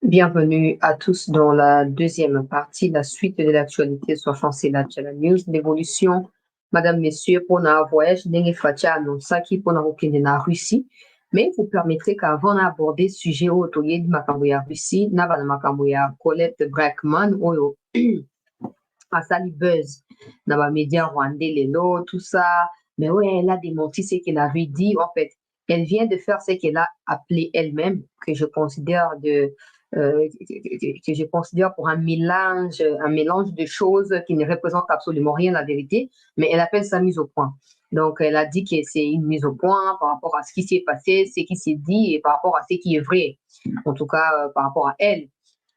Bienvenue à tous dans la deuxième partie, la suite de l'actualité sur Chancela Channel News, l'évolution, madame, messieurs, pour un voyage, n'est fatia annonçaki pour na na Russie. Mais vous permettrez qu'avant d'aborder le sujet autour de Makamboya Russie, n'a pas de Makamboya Colette Brackman, ou à Sali Buzz, dans les médias rwandais, les lots, tout ça. Mais oui, elle a démenti ce qu'elle avait dit. En fait, elle vient de faire ce qu'elle a appelé elle-même, que je considère que je considère pour un mélange de choses qui ne représentent absolument rien la vérité, mais elle appelle ça mise au point. Donc, elle a dit que c'est une mise au point par rapport à ce qui s'est passé, ce qui s'est dit et par rapport à ce qui est vrai. En tout cas, par rapport à elle.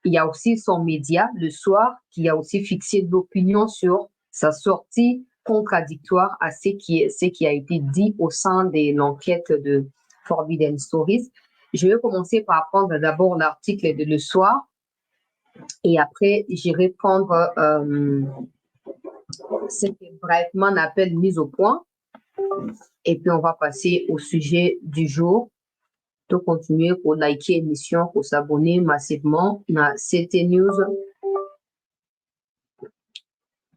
Il y a aussi son média, Le Soir, qui a aussi fixé l'opinion sur sa sortie contradictoire à ce qui a été dit au sein de l'enquête de Forbidden Stories. Je vais commencer par prendre d'abord l'article de Le Soir et après, j'irai prendre ce que Brightman appelle mise au point. Et puis, on va passer au sujet du jour. De continuer pour liker l'émission, pour s'abonner massivement à CT News.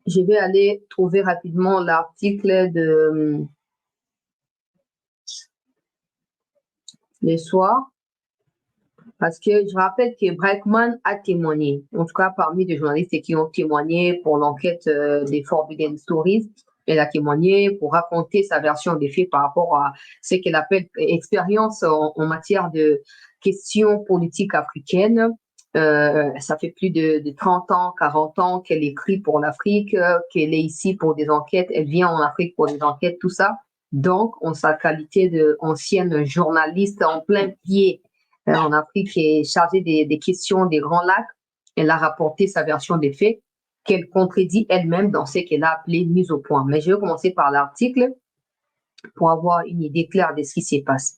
Je vais aller trouver rapidement l'article de Le Soir, parce que je rappelle que Brackman a témoigné, en tout cas parmi les journalistes qui ont témoigné pour l'enquête des Forbidden Stories. Elle a témoigné pour raconter sa version des faits par rapport à ce qu'elle appelle expérience en matière de questions politiques africaines. Ça fait plus de 30 ans, 40 ans qu'elle écrit pour l'Afrique, qu'elle est ici pour des enquêtes, elle vient en Afrique pour des enquêtes, tout ça. Donc, en sa qualité d'ancienne journaliste en plein pied en Afrique qui est chargée des questions des Grands Lacs, elle a rapporté sa version des faits qu'elle contredit elle-même dans ce qu'elle a appelé mise au point. Mais je vais commencer par l'article pour avoir une idée claire de ce qui s'est passé.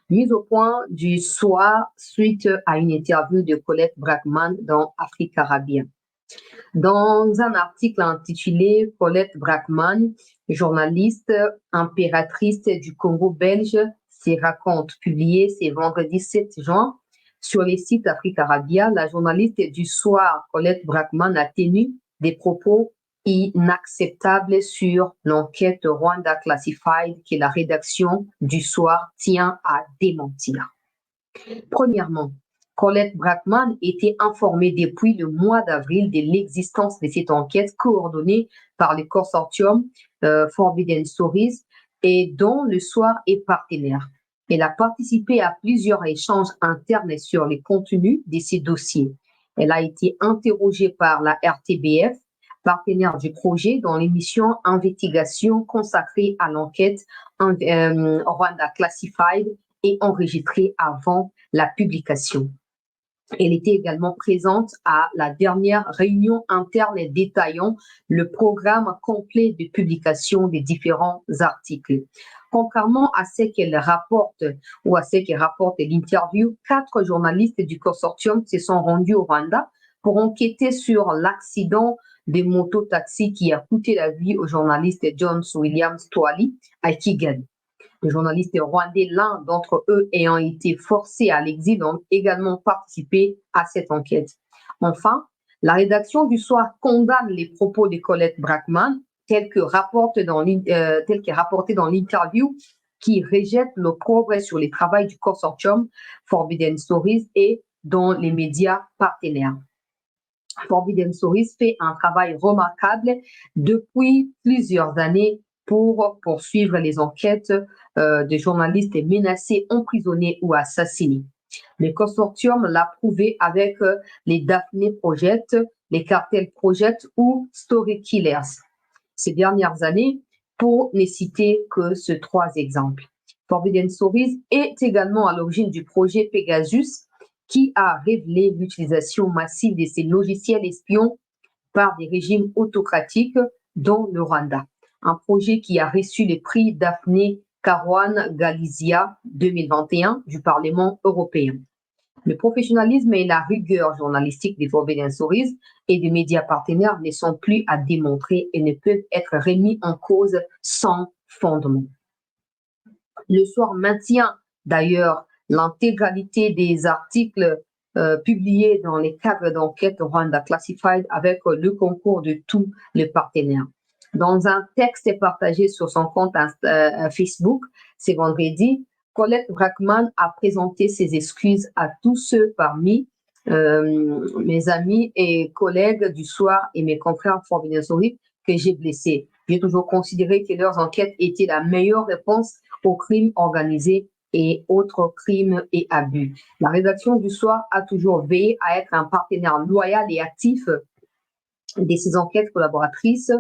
Mise au point du Soir suite à une interview de Colette Brackman dans Afrique Caribbean. Dans un article intitulé Colette Brackman, journaliste impératrice du Congo belge, ses racontes publiées ce vendredi 7 juin sur les sites Afrique Arabia, la journaliste du Soir Colette Brackman a tenu des propos inacceptables sur l'enquête Rwanda Classified que la rédaction du Soir tient à démentir. Premièrement, Colette Brackman était informée depuis le mois d'avril de l'existence de cette enquête coordonnée par le consortium Forbidden Stories et dont Le Soir est partenaire. Elle a participé à plusieurs échanges internes sur les contenus de ces dossiers. Elle a été interrogée par la RTBF, partenaire du projet, dans l'émission Investigation consacrée à l'enquête Rwanda Classified et enregistrée avant la publication. Elle était également présente à la dernière réunion interne détaillant le programme complet de publication des différents articles. Contrairement à ce qu'elle rapporte ou à ce qu'elle rapporte l'interview, 4 journalistes du consortium se sont rendus au Rwanda pour enquêter sur l'accident des mototaxis qui a coûté la vie au journaliste John Williams Twali à Kigali. Les journalistes rwandais, l'un d'entre eux ayant été forcé à l'exil, ont également participé à cette enquête. Enfin, la rédaction du Soir condamne les propos de Colette Brackman, tels que rapporté dans l'interview, qui rejette l'opprobre sur les travaux du consortium Forbidden Stories et dans les médias partenaires. Forbidden Stories fait un travail remarquable depuis plusieurs années pour poursuivre les enquêtes de journalistes menacés, emprisonnés ou assassinés. Le consortium l'a prouvé avec les Daphne Project, les Cartel Project ou Story Killers ces dernières années, pour ne citer que ces 3 exemples. Forbidden Stories est également à l'origine du projet Pegasus, qui a révélé l'utilisation massive de ces logiciels espions par des régimes autocratiques, dont le Rwanda. Un projet qui a reçu le prix Daphne Caruana Galizia 2021 du Parlement européen. Le professionnalisme et la rigueur journalistique des Forbidden Stories et des médias partenaires ne sont plus à démontrer et ne peuvent être remis en cause sans fondement. Le Soir maintient d'ailleurs l'intégralité des articles publié dans les cadres d'enquête Rwanda Classified avec le concours de tous les partenaires. Dans un texte partagé sur son compte Facebook, c'est vendredi, Colette Brackman a présenté ses excuses à tous ceux parmi mes amis et collègues du soir et mes confrères Forbidden Stories que j'ai blessés. J'ai toujours considéré que leurs enquêtes étaient la meilleure réponse aux crimes organisés et autres crimes et abus. La rédaction du soir a toujours veillé à être un partenaire loyal et actif de ces enquêtes collaboratives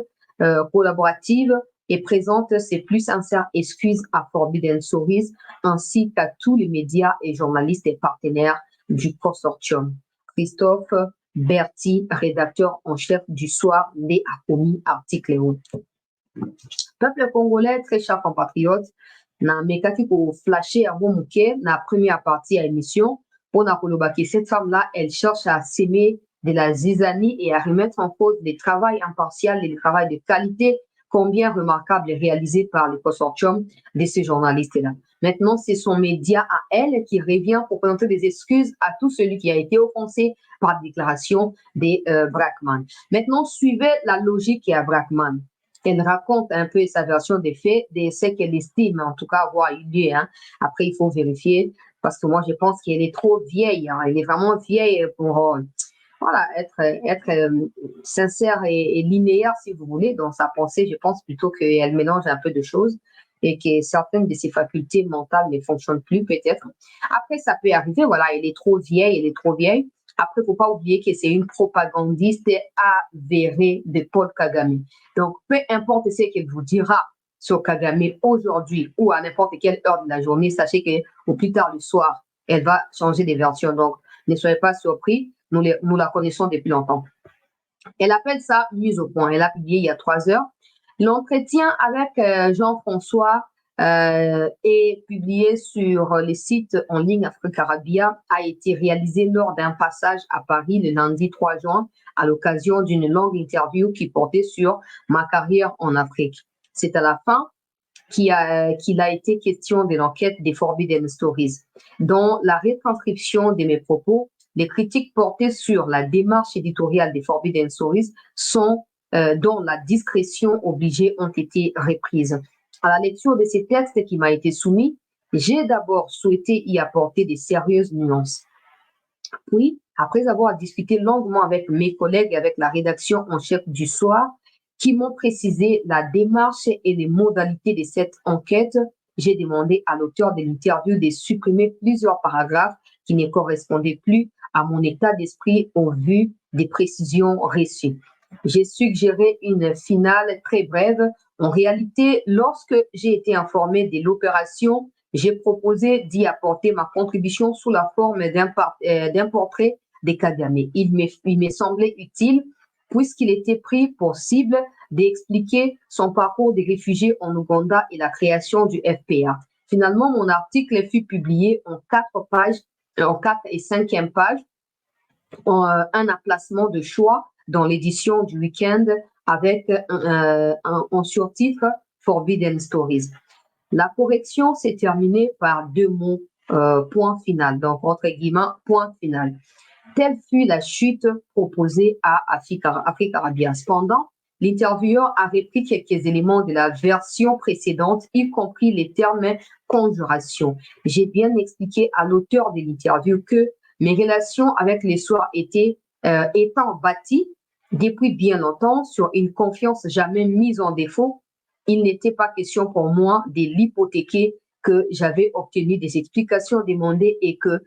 et présente ses plus sincères excuses à Forbidden Stories ainsi qu'à tous les médias et journalistes et partenaires du consortium. Christophe Berti, rédacteur en chef du soir, né à commis article 1. Peuple congolais, très chers compatriotes, na mekaki ko flasher à Mouké, na première partie à l'émission, pour na kolobaki, cette femme-là, elle cherche à s'aimer de la zizanie et à remettre en cause les travails impartial et les travails de qualité, combien remarquable et réalisé par le consortium de ces journalistes-là. Maintenant, c'est son média à elle qui revient pour présenter des excuses à tout celui qui a été offensé par la déclaration des Brackman. Maintenant, suivez la logique à Brackman. Elle raconte un peu sa version des faits, de ce qu'elle estime, en tout cas, avoir eu lieu. Hein. Après, il faut vérifier, parce que moi, je pense qu'elle est trop vieille. Hein. Elle est vraiment vieille pour voilà, être sincère et linéaire, si vous voulez, dans sa pensée. Je pense plutôt qu'elle mélange un peu de choses et que certaines de ses facultés mentales ne fonctionnent plus, peut-être. Après, ça peut arriver, voilà, elle est trop vieille. Après, il ne faut pas oublier que c'est une propagandiste avérée de Paul Kagame. Donc, peu importe ce qu'elle vous dira sur Kagame aujourd'hui ou à n'importe quelle heure de la journée, sachez qu'au plus tard le soir, elle va changer de version. Donc, ne soyez pas surpris, nous la connaissons depuis longtemps. Elle appelle ça mise au point. Elle a publié il y a 3 heures. L'entretien avec Jean-François est publié sur le site en ligne Africarabia, a été réalisé lors d'un passage à Paris le lundi 3 juin à l'occasion d'une longue interview qui portait sur ma carrière en Afrique. C'est à la fin qu'il a été question de l'enquête des Forbidden Stories. Dans la retranscription de mes propos, les critiques portées sur la démarche éditoriale des Forbidden Stories sont dont la discrétion obligée ont été reprises. À la lecture de ces textes qui m'a été soumis, j'ai d'abord souhaité y apporter des sérieuses nuances. Puis, après avoir discuté longuement avec mes collègues et avec la rédaction en chef du soir, qui m'ont précisé la démarche et les modalités de cette enquête, j'ai demandé à l'auteur de l'interview de supprimer plusieurs paragraphes qui ne correspondaient plus à mon état d'esprit au vu des précisions reçues. J'ai suggéré une finale très brève. En réalité, lorsque j'ai été informée de l'opération, j'ai proposé d'y apporter ma contribution sous la forme d'un portrait de Kagame. Il m'est semblé utile, puisqu'il était pris pour cible, d'expliquer son parcours des réfugiés en Ouganda et la création du FPA. Finalement, mon article fut publié en 4 pages, en 4 et 5e page, un emplacement de choix dans l'édition du week-end avec un surtitre Forbidden Stories. La correction s'est terminée par 2 mots, point final, donc entre guillemets, point final. Telle fut la chute proposée à Africarabia. Cependant, l'intervieweur a repris quelques éléments de la version précédente, y compris les termes conjuration. J'ai bien expliqué à l'auteur de l'interview que mes relations avec les soirs étant bâties depuis bien longtemps sur une confiance jamais mise en défaut, il n'était pas question pour moi de l'hypothéquer, que j'avais obtenu des explications demandées et que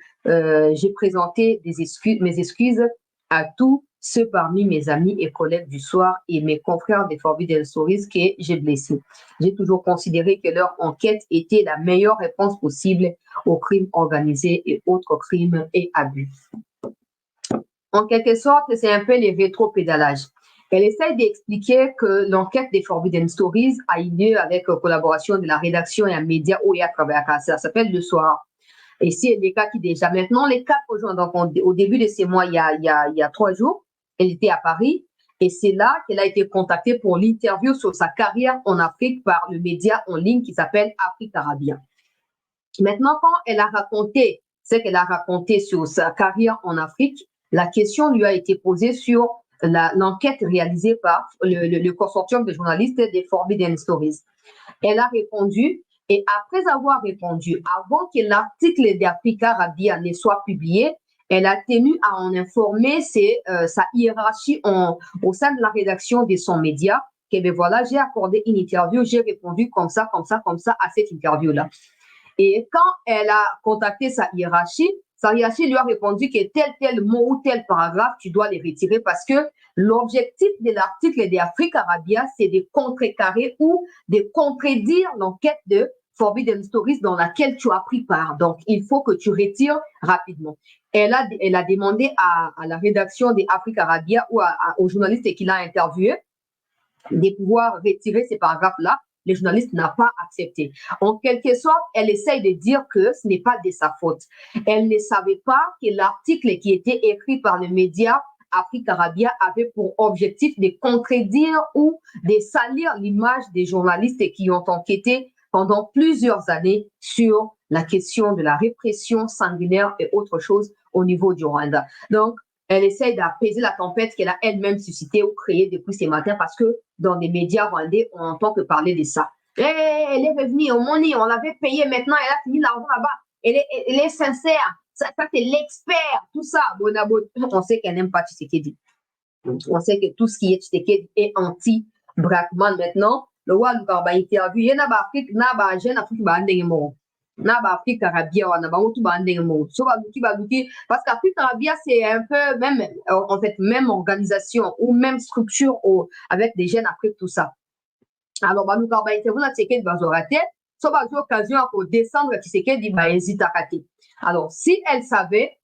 j'ai présenté mes excuses à tous ceux parmi mes amis et collègues du soir et mes confrères des Forbidden Stories que j'ai blessés. J'ai toujours considéré que leur enquête était la meilleure réponse possible aux crimes organisés et autres crimes et abus. En quelque sorte, c'est un peu les rétro-pédalages. Elle essaye d'expliquer que l'enquête des Forbidden Stories a eu lieu avec la collaboration de la rédaction et un média où il y a travaillé. Ça s'appelle Le Soir. Et c'est des cas qui déjà maintenant, les 4 jours, donc au début de ces mois, il y a 3 jours, elle était à Paris et c'est là qu'elle a été contactée pour l'interview sur sa carrière en Afrique par le média en ligne qui s'appelle Africarabia. Maintenant, quand elle a raconté ce qu'elle a raconté sur sa carrière en Afrique, la question lui a été posée sur l'enquête réalisée par le consortium de journalistes des Forbidden Stories. Elle a répondu, et après avoir répondu, avant que l'article d'Africa Rabia ne soit publié, elle a tenu à en informer sa hiérarchie au sein de la rédaction de son média, que ben voilà, j'ai accordé une interview, j'ai répondu comme ça à cette interview-là. Et quand elle a contacté sa hiérarchie lui a répondu que tel mot ou tel paragraphe, tu dois les retirer parce que l'objectif de l'article d'Africa Rabia, c'est de contrecarrer ou de contredire l'enquête de Forbidden Stories dans laquelle tu as pris part. Donc, il faut que tu retires rapidement. Elle a demandé à la rédaction d'Africa Rabia ou aux journalistes qui l'a interviewé de pouvoir retirer ces paragraphes-là. Le journaliste n'a pas accepté. En quelque sorte, elle essaye de dire que ce n'est pas de sa faute. Elle ne savait pas que l'article qui était écrit par le média Africa Rabia avait pour objectif de contredire ou de salir l'image des journalistes qui ont enquêté pendant plusieurs années sur la question de la répression sanguinaire et autre chose au niveau du Rwanda. Donc, elle essaye d'apaiser la tempête qu'elle a elle-même suscitée ou créée depuis ce matin parce que dans les médias rwandais, on entend que parler de ça. Elle est revenue au money, on l'avait payé, maintenant elle a fini l'argent là-bas. Elle est sincère, ça c'est l'expert, tout ça. On sait qu'elle n'aime pas Tshisekedi. On sait que tout ce qui est Tshisekedi est anti-Brackman maintenant. Le roi Lugarba interview, il y a Afrique, n'a jeune Afrique, na ba Afrique Arabia wana bango tu ba ndenge mo so ba luki parce qu'Afrique Arabia c'est un peu même en fait même organisation ou même structure avec des jeunes Afrique tout ça. Alors ba luka ba interview na Tshisekedi bazorate so ba occasion pour descendre Tshisekedi ba hésite à rater. Alors si elle savait,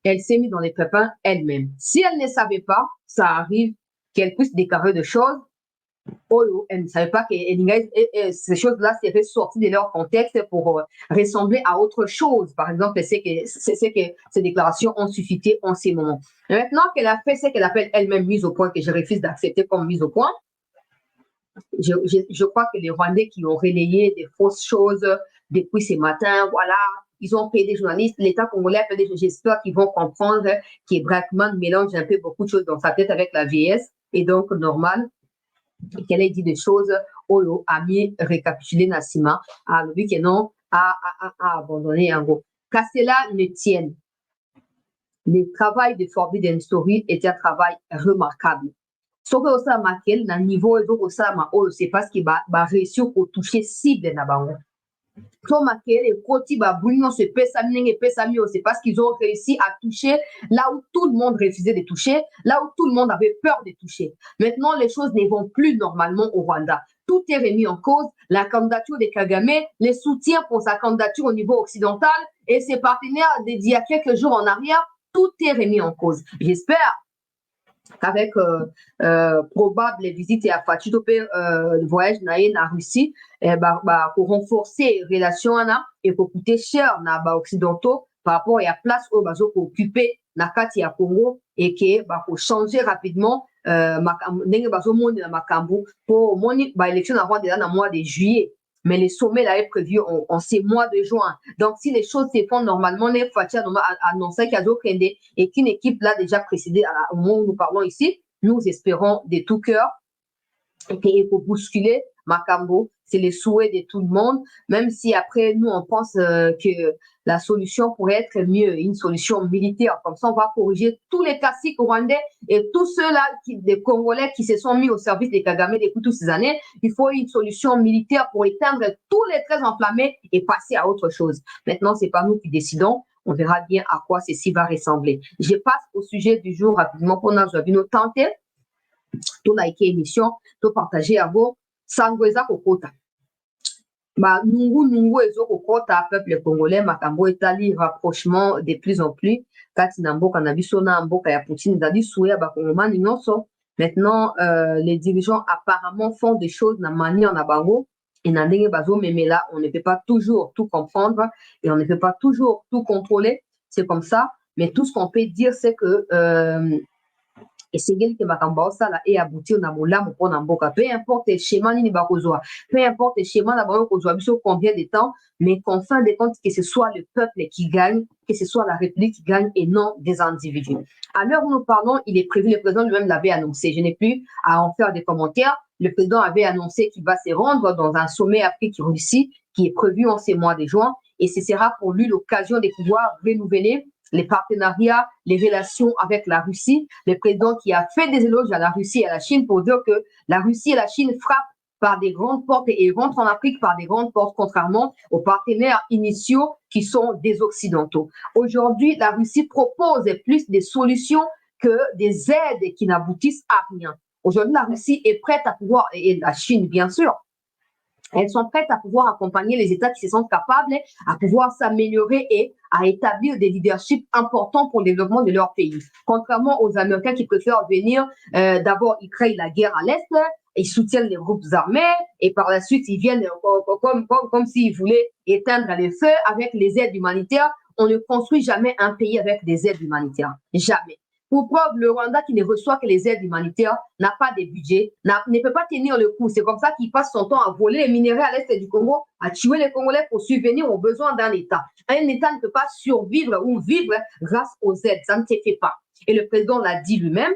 elle s'est mise dans les pépins elle-même. Si elle ne savait pas, ça arrive qu'elle puisse déclarer des choses. Elle ne savait pas que ces choses-là seraient sorties de leur contexte pour ressembler à autre chose. Par exemple, c'est que ces déclarations ont suscité en ces moments. Et maintenant qu'elle a fait ce qu'elle appelle elle-même mise au point, que je refuse d'accepter comme mise au point, je crois que les Rwandais qui ont relayé des fausses choses depuis ce matin, voilà, ils ont payé des journalistes, l'État congolais a payé des journalistes. J'espère qu'ils vont comprendre que Brackman mélange un peu beaucoup de choses dans sa tête avec la VS, et donc normal qu'elle ait dit des choses au ami récapitulé Nassima à lui que non a abandonné en gros. Qu'à cela ne tienne, le travail de Forbidden Story est un travail remarquable. Ce que vous avez marqué, dans le niveau, c'est parce qu'il va réussir à toucher cible na bango. C'est parce qu'ils ont réussi à toucher là où tout le monde refusait de toucher, là où tout le monde avait peur de toucher. Maintenant, les choses ne vont plus normalement au Rwanda. Tout est remis en cause, la candidature de Kagame, les soutiens pour sa candidature au niveau occidental et ses partenaires d'il y a quelques jours en arrière, tout est remis en cause. J'espère qu'avec probable visite à Fatitope, le voyage en Russie, pour renforcer les relations et pour coûter cher dans les occidentaux par rapport à la place où ils ont occupé dans le Congo et pour changer rapidement pour l'élection dans le mois de juillet. Mais le sommet là est prévu en ces mois de juin. Donc, si les choses se font normalement, les Fatia a annoncé qu'il y a d'autres et qu'une équipe l'a déjà précédé au moment où nous parlons ici, nous espérons de tout cœur et pour bousculer Makambo, c'est le souhait de tout le monde, même si après nous on pense que la solution pourrait être mieux, une solution militaire. Comme ça, on va corriger tous les classiques rwandais et tous ceux-là, des Congolais qui se sont mis au service des Kagame depuis toutes ces années. Il faut une solution militaire pour éteindre tous les traits enflammés et passer à autre chose. Maintenant, c'est pas nous qui décidons. On verra bien à quoi ceci va ressembler. Je passe au sujet du jour rapidement pour nous tenter. To like émission, to partager à vous. Sangweza kokota. Nungu ezo kokota peuple congolais makambo etali rapprochement de plus en plus kati na mboka na biso na mboka ya Poutine dali souya ba kongomani nyonso. Maintenant les dirigeants apparemment font des choses na manière na bango et na ndenge bazo memela, on ne peut pas toujours tout comprendre et on ne peut pas toujours tout contrôler, c'est comme ça, mais tout ce qu'on peut dire c'est que Et c'est elle qui m'a ça là et aboutir na molamu pour namboka. Peu importe le schéma ni bakozwa, peu importe le schéma na bakozwa biso combien de temps, mais qu'en fin de compte que ce soit le peuple qui gagne, que ce soit la République qui gagne et non des individus. À l'heure où nous parlons, il est prévu, le président lui-même l'avait annoncé. Je n'ai plus à en faire des commentaires. Le président avait annoncé qu'il va se rendre dans un sommet Afrique-Russie qui est prévu en ces mois de juin et ce sera pour lui l'occasion de pouvoir renouveler les partenariats, les relations avec la Russie. Le président qui a fait des éloges à la Russie et à la Chine pour dire que la Russie et la Chine frappent par des grandes portes et rentrent en Afrique par des grandes portes, contrairement aux partenaires initiaux qui sont des Occidentaux. Aujourd'hui, la Russie propose plus des solutions que des aides qui n'aboutissent à rien. Aujourd'hui, la Russie est prête à pouvoir, et la Chine bien sûr, elles sont prêtes à pouvoir accompagner les États qui se sentent capables à pouvoir s'améliorer et à établir des leaderships importants pour le développement de leur pays. Contrairement aux Américains qui préfèrent venir, d'abord ils créent la guerre à l'Est, ils soutiennent les groupes armés et par la suite ils viennent comme s'ils voulaient éteindre les feux avec les aides humanitaires. On ne construit jamais un pays avec des aides humanitaires. Jamais. Pour preuve, le Rwanda qui ne reçoit que les aides humanitaires n'a pas de budget, ne peut pas tenir le coup. C'est comme ça qu'il passe son temps à voler les minéraux à l'est du Congo, à tuer les Congolais pour subvenir aux besoins d'un État. Un État ne peut pas survivre ou vivre grâce aux aides. Ça ne se fait pas. Et le président l'a dit lui-même,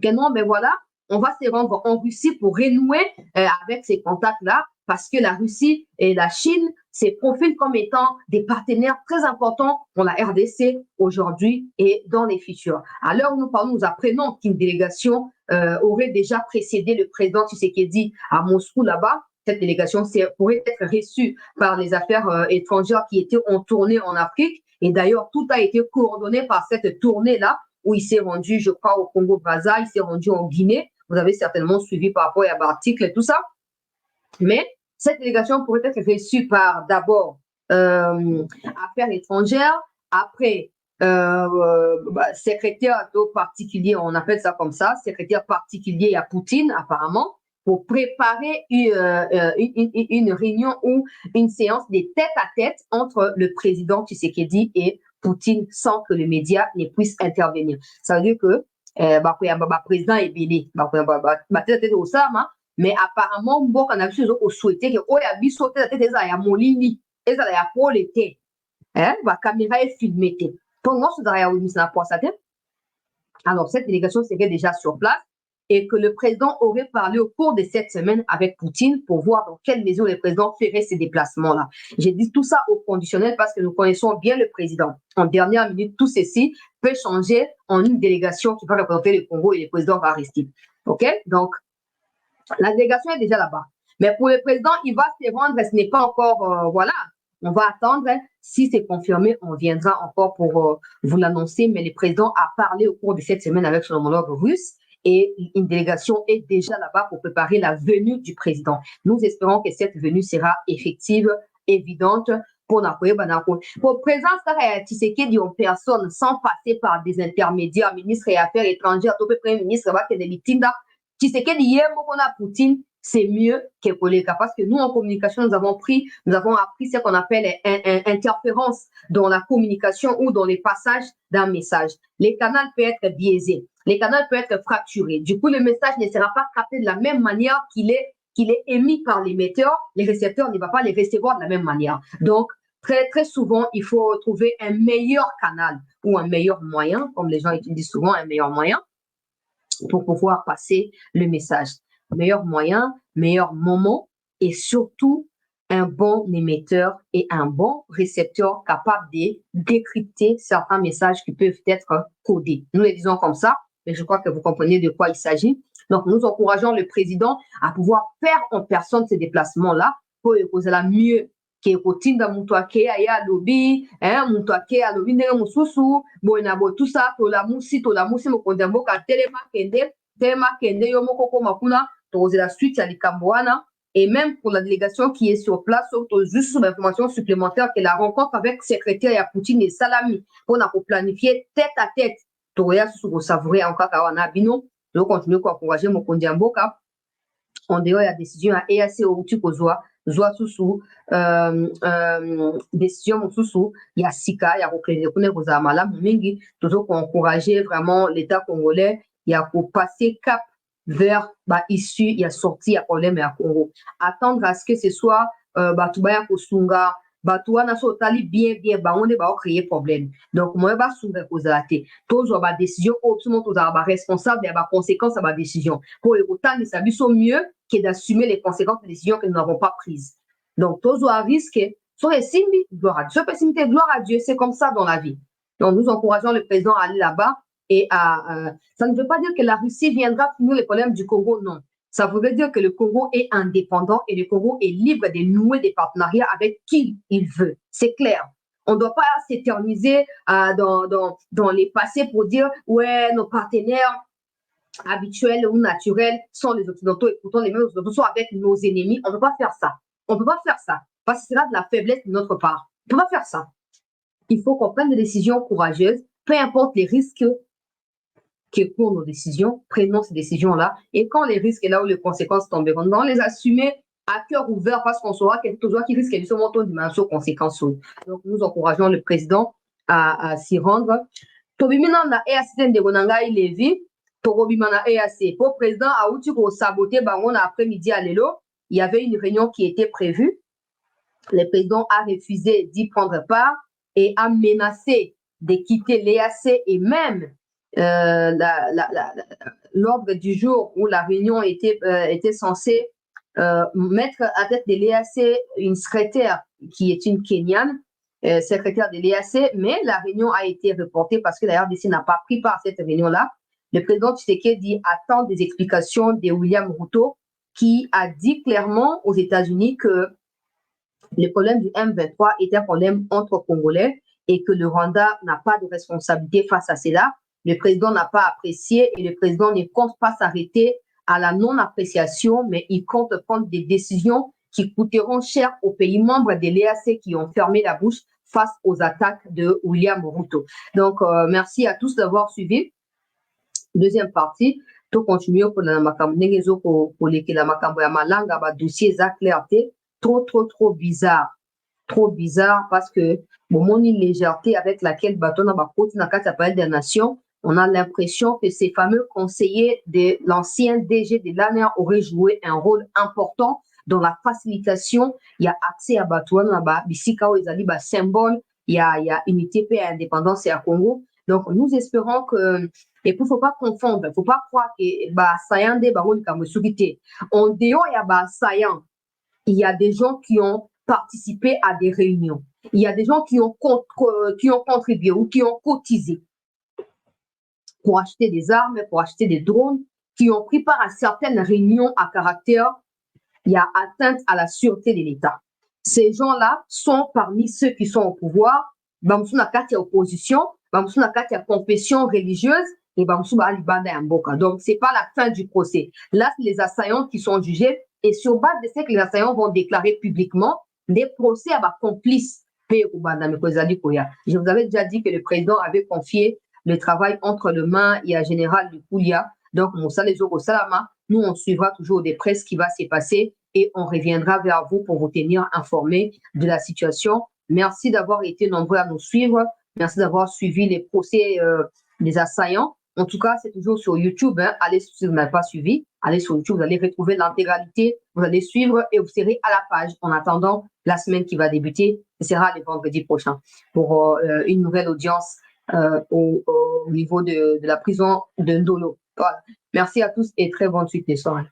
que non, mais voilà, on va se rendre en Russie pour renouer avec ces contacts-là, parce que la Russie et la Chine se profilent comme étant des partenaires très importants pour la RDC aujourd'hui et dans les futurs. À l'heure où nous parlons, nous apprenons qu'une délégation aurait déjà précédé le président Tshisekedi à Moscou là-bas. Cette délégation pourrait être reçue par les affaires étrangères qui étaient en tournée en Afrique. Et d'ailleurs, tout a été coordonné par cette tournée-là où il s'est rendu, je crois, au Congo-Brazza, il s'est rendu en Guinée. Vous avez certainement suivi par rapport à l'article et tout ça. Mais cette délégation pourrait être reçue par d'abord affaires étrangères, après secrétaire particulier, on appelle ça comme ça, secrétaire particulier à Poutine apparemment, pour préparer une réunion ou une séance de tête-à-tête entre le président Tshisekedi et Poutine sans que les médias ne puissent intervenir. Ça veut dire que le président est belé. Mais apparemment, mboka na biso ezoko souhaiter que oya biso te tete eza ya molini, eza ya pole te. Ba caméra est filmée te. Pendant ce derrière oui na poisa te. Alors cette délégation serait déjà sur place et que le président aurait parlé au cours de cette semaine avec Poutine pour voir dans quelle mesure le président ferait ces déplacements-là. J'ai dit tout ça au conditionnel parce que nous connaissons bien le président. En dernière minute, tout ceci peut changer en une délégation qui va représenter le Congo et le président va rester. OK? Donc, la délégation est déjà là-bas. Mais pour le président, il va se rendre, ce n'est pas encore, voilà, on va attendre. Si c'est confirmé, on viendra encore pour vous l'annoncer. Mais le président a parlé au cours de cette semaine avec son homologue russe et une délégation est déjà là-bas pour préparer la venue du président. Nous espérons que cette venue sera effective, évidente. Pour présence Tshisekedi en personne sans passer par des intermédiaires, ministre et affaires étrangères, tout premier ministre, Tshisekedi yemo kona Poutine, c'est mieux que Koleka parce que nous en communication nous avons appris ce qu'on appelle interférence dans la communication ou dans les passages d'un message. Les canaux peuvent être biaisés, les canaux peuvent être fracturés. Du coup, le message ne sera pas capté de la même manière qu'il est émis par l'émetteur. Les récepteurs ne vont pas les recevoir de la même manière. Donc, très souvent, il faut trouver un meilleur canal ou un meilleur moyen, comme les gens utilisent souvent, un meilleur moyen pour pouvoir passer le message. Meilleur moyen, meilleur moment et surtout un bon émetteur et un bon récepteur capable de décrypter certains messages qui peuvent être codés. Nous les disons comme ça, mais je crois que vous comprenez de quoi il s'agit. Donc, nous encourageons le président à pouvoir faire en personne ces déplacements-là pour causer la mieux ke kotinda mutu ake aya alobi mutu ake alobi ndenge mosusu boye na boye tout ça tolamusi mokonzi ya mboka telema kende yo moko koma kuna tokozela suite ya likambo wana. Et même pour la délégation qui est sur place, juste sur l'information supplémentaire que la rencontre avec le secrétaire ya Poutine et Salami pour planifier tête à tête toya susu ko savourer encore kawana bino to continuer ko encourager mokonzi ya mboka en dehors ya décision ya EAC outi kozwa zwa susu décision mosusu ya sika ya kokreze kuna kozala malamu mingi tozo ko encourager vraiment l'état congolais il y a pour passer cap vers issue, il y a sorti, il y a problème à Congo. Attendre à ce que ce soit Batubaya Kosunga, Batuana Sotali bien, on est créer problème. Donc, moi, je vais souvent cause la tête. Toujours, décision, absolument, tout responsable, il y a conséquences à ma décision. Pour le autant, ça sont mieux que d'assumer les conséquences des décisions que nous n'avons pas prises. Donc, toujours à risque, sur les signes, gloire à Dieu, gloire à Dieu, c'est comme ça dans la vie. Donc, nous encourageons le président à aller là-bas et ça ne veut pas dire que la Russie viendra finir les problèmes du Congo, non. Ça voudrait dire que le Congo est indépendant et le Congo est libre de nouer des partenariats avec qui il veut. C'est clair. On ne doit pas s'éterniser dans les passés pour dire, ouais, nos partenaires habituels ou naturels sont les Occidentaux et pourtant les mêmes Occidentaux sont avec nos ennemis. On ne peut pas faire ça. On ne peut pas faire ça parce que c'est là de la faiblesse de notre part. On ne peut pas faire ça. Il faut qu'on prenne des décisions courageuses, peu importe les risques qui courent nos décisions, prenons ces décisions-là. Et quand les risques et là où les conséquences tomberont, on les assumer à cœur ouvert parce qu'on saura qu'il y a toujours qui risque de se monter une dimension conséquences. Donc, nous encourageons le président à s'y rendre. Tobimina na EAC de Gonangai Levi, Torobimana EAC. Pour le président, a outil pour saboter Bangon après-midi à Lelo, il y avait une réunion qui était prévue. Le président a refusé d'y prendre part et a menacé de quitter l'EAC et même l'ordre du jour où la réunion était censée mettre à tête de l'EAC une secrétaire qui est une Kenyane, secrétaire de l'EAC, mais la réunion a été reportée parce que la RDC n'a pas pris part à cette réunion-là. Le président Tshisekedi attend des explications de William Ruto qui a dit clairement aux États-Unis que le problème du M23 est un problème entre Congolais et que le Rwanda n'a pas de responsabilité face à cela. Le président n'a pas apprécié et le président ne compte pas s'arrêter à la non-appréciation, mais il compte prendre des décisions qui coûteront cher aux pays membres de l'EAC qui ont fermé la bouche face aux attaques de William Ruto. Donc, merci à tous d'avoir suivi. Deuxième partie, tout continuer pour la makambo pour la makambo ya malanga ba dossier za clarté trop bizarre. Trop bizarre parce que bon, une légèreté avec laquelle Batona Bakoti na kati appel des nations, on a l'impression que ces fameux conseillers de l'ancien DG de l'ANER auraient joué un rôle important dans la facilitation. Il y a accès à Batouana, Bisika, Ezali, symbole, il y a unité, paix et indépendance et à Congo. Donc, nous espérons que, et puis, il ne faut pas confondre, il ne faut pas croire que, Sayan de Baroun Kamosukite. En dehors, il y a Sayan. Il y a des gens qui ont participé à des réunions. Il y a des gens qui ont contribué ou qui ont cotisé pour acheter des armes, pour acheter des drones, qui ont pris part à certaines réunions à caractère, il y a atteinte à la sûreté de l'État. Ces gens-là sont parmi ceux qui sont au pouvoir. Bamsou na kati ya opposition, Bamsou na kati ya confession religieuse, et Bamsou ba alibanda ya mboka. Donc, c'est pas la fin du procès. Là, c'est les assaillants qui sont jugés. Et sur base de ce que les assaillants vont déclarer publiquement, des procès à complices. Je vous avais déjà dit que le président avait confié le travail entre les mains et à général du Koulia. Donc, Moussa Lezoro Salama, nous, on suivra toujours de près ce qui va se passer et on reviendra vers vous pour vous tenir informés de la situation. Merci d'avoir été nombreux à nous suivre. Merci d'avoir suivi les procès des assaillants. En tout cas, c'est toujours sur YouTube. Hein. Allez, si vous n'avez pas suivi, allez sur YouTube, vous allez retrouver l'intégralité. Vous allez suivre et vous serez à la page en attendant la semaine qui va débuter. Ce sera le vendredi prochain pour une nouvelle audience au niveau de la prison de Ndolo. Voilà. Merci à tous et très bonne suite des soirées.